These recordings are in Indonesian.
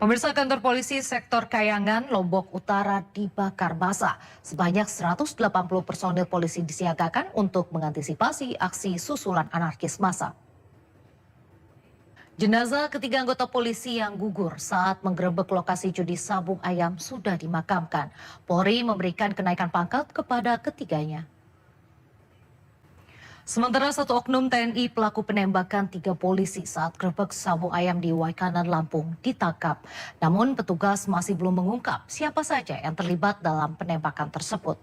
Pemirsa, kantor polisi sektor Kayangan, Lombok Utara dibakar massa. Sebanyak 180 personil polisi disiagakan untuk mengantisipasi aksi susulan anarkis massa. Jenazah ketiga anggota polisi yang gugur saat menggerebek lokasi judi sabung ayam sudah dimakamkan. Polri memberikan kenaikan pangkat kepada ketiganya. Sementara satu oknum TNI pelaku penembakan 3 polisi saat gerebek sabung ayam di Waikanan, Lampung ditangkap. Namun petugas masih belum mengungkap siapa saja yang terlibat dalam penembakan tersebut.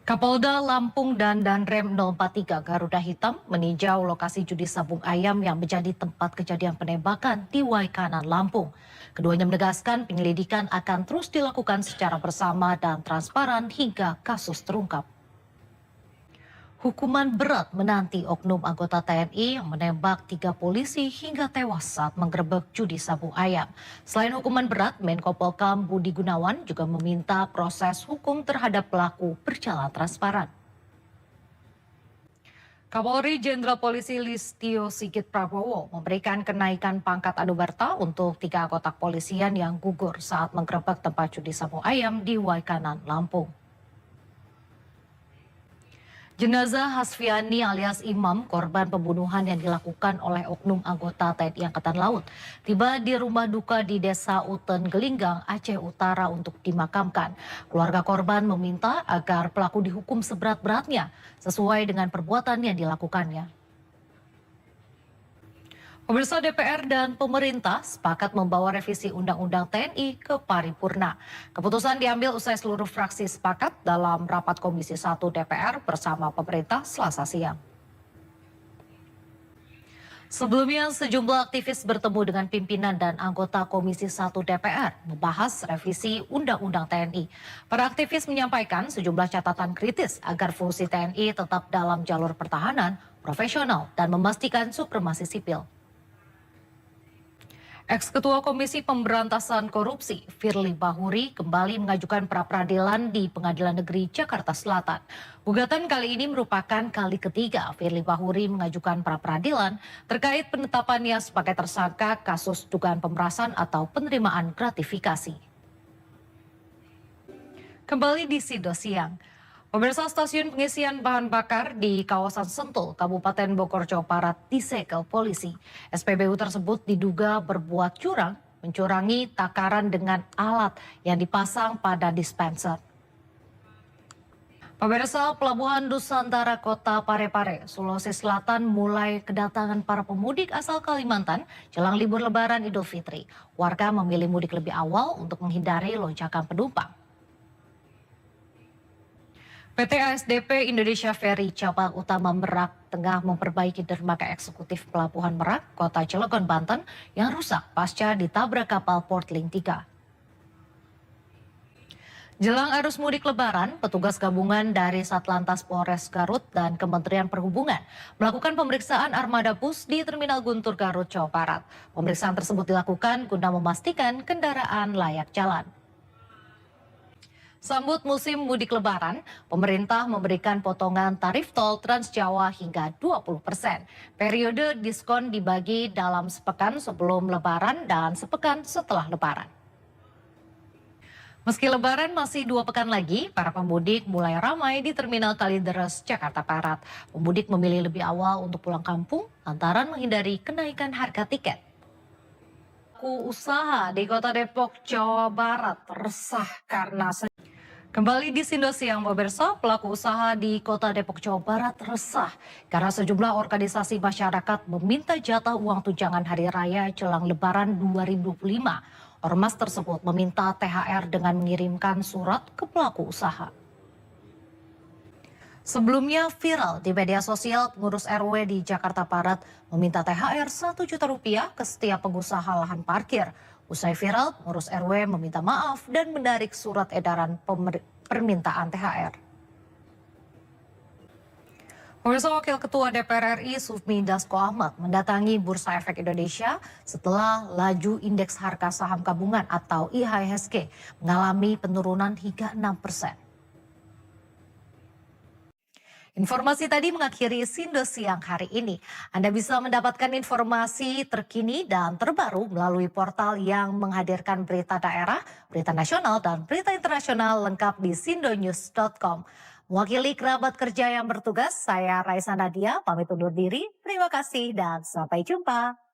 Kapolda Lampung dan Danrem 043 Garuda Hitam meninjau lokasi judi sabung ayam yang menjadi tempat kejadian penembakan di Waikanan, Lampung. Keduanya menegaskan penyelidikan akan terus dilakukan secara bersama dan transparan hingga kasus terungkap. Hukuman berat menanti oknum anggota TNI yang menembak 3 polisi hingga tewas saat menggerebek judi sabung ayam. Selain hukuman berat, Menko Polkam Budi Gunawan juga meminta proses hukum terhadap pelaku berjalan transparan. Kapolri Jenderal Polisi Listio Sigit Prabowo memberikan kenaikan pangkat anumerta untuk 3 anggota kepolisian yang gugur saat menggerebek tempat judi sabung ayam di Waikanan, Lampung. Jenazah Hasfiani alias Imam, korban pembunuhan yang dilakukan oleh oknum anggota TNI Angkatan Laut, tiba di rumah duka di Desa Uten Gelinggang, Aceh Utara untuk dimakamkan. Keluarga korban meminta agar pelaku dihukum seberat-beratnya sesuai dengan perbuatan yang dilakukannya. Pemirsa, DPR dan pemerintah sepakat membawa revisi Undang-Undang TNI ke paripurna. Keputusan diambil usai seluruh fraksi sepakat dalam rapat Komisi 1 DPR bersama pemerintah Selasa siang. Sebelumnya, sejumlah aktivis bertemu dengan pimpinan dan anggota Komisi 1 DPR membahas revisi Undang-Undang TNI. Para aktivis menyampaikan sejumlah catatan kritis agar fungsi TNI tetap dalam jalur pertahanan, profesional, dan memastikan supremasi sipil. Ex-Ketua Komisi Pemberantasan Korupsi, Firly Bahuri, kembali mengajukan pra-peradilan di Pengadilan Negeri Jakarta Selatan. Gugatan kali ini merupakan kali ketiga Firly Bahuri mengajukan pra-peradilan terkait penetapannya sebagai tersangka kasus dugaan pemerasan atau penerimaan gratifikasi. Kembali di Sido Siang. Pemirsa, stasiun pengisian bahan bakar di kawasan Sentul, Kabupaten Bogor, Jawa Barat disegel polisi. SPBU tersebut diduga berbuat curang, mencurangi takaran dengan alat yang dipasang pada dispenser. Pemirsa, Pelabuhan Nusantara Kota Parepare, Sulawesi Selatan mulai kedatangan para pemudik asal Kalimantan jelang libur Lebaran Idul Fitri. Warga memilih mudik lebih awal untuk menghindari lonjakan penumpang. PT ASDP Indonesia Ferry Cabang Utama Merak tengah memperbaiki dermaga eksekutif Pelabuhan Merak, Kota Cilegon, Banten yang rusak pasca ditabrak kapal Portling 3. Jelang arus mudik Lebaran, petugas gabungan dari Satlantas Polres Garut dan Kementerian Perhubungan melakukan pemeriksaan armada bus di Terminal Guntur Garut, Jawa Barat. Pemeriksaan tersebut dilakukan guna memastikan kendaraan layak jalan. Sambut musim mudik Lebaran, pemerintah memberikan potongan tarif tol Trans Jawa hingga 20%. Periode diskon dibagi dalam sepekan sebelum Lebaran dan sepekan setelah Lebaran. Meski Lebaran masih 2 pekan lagi, para pemudik mulai ramai di Terminal Kalideres, Jakarta Barat. Pemudik memilih lebih awal untuk pulang kampung lantaran menghindari kenaikan harga tiket. Pelaku usaha di Kota Depok, Jawa Barat resah karena kembali di Sindo Siang, pemirsa, pelaku usaha di Kota Depok, Jawa Barat resah karena sejumlah organisasi masyarakat meminta jatah uang tunjangan hari raya jelang Lebaran 2025. Ormas tersebut meminta THR dengan mengirimkan surat ke pelaku usaha. Sebelumnya viral di media sosial, pengurus RW di Jakarta Barat meminta THR Rp1 juta ke setiap pengusaha lahan parkir. Usai viral, pengurus RW meminta maaf dan menarik surat edaran permintaan THR. Pemirsa, Wakil Ketua DPR RI Sufmi Dasko Ahmad mendatangi Bursa Efek Indonesia setelah laju indeks harga saham gabungan atau IHSG mengalami penurunan hingga 6%. Informasi tadi mengakhiri Sindo Siang hari ini. Anda bisa mendapatkan informasi terkini dan terbaru melalui portal yang menghadirkan berita daerah, berita nasional, dan berita internasional lengkap di sindonews.com. Mewakili kerabat kerja yang bertugas, saya Raisa Nadia, pamit undur diri. Terima kasih dan sampai jumpa.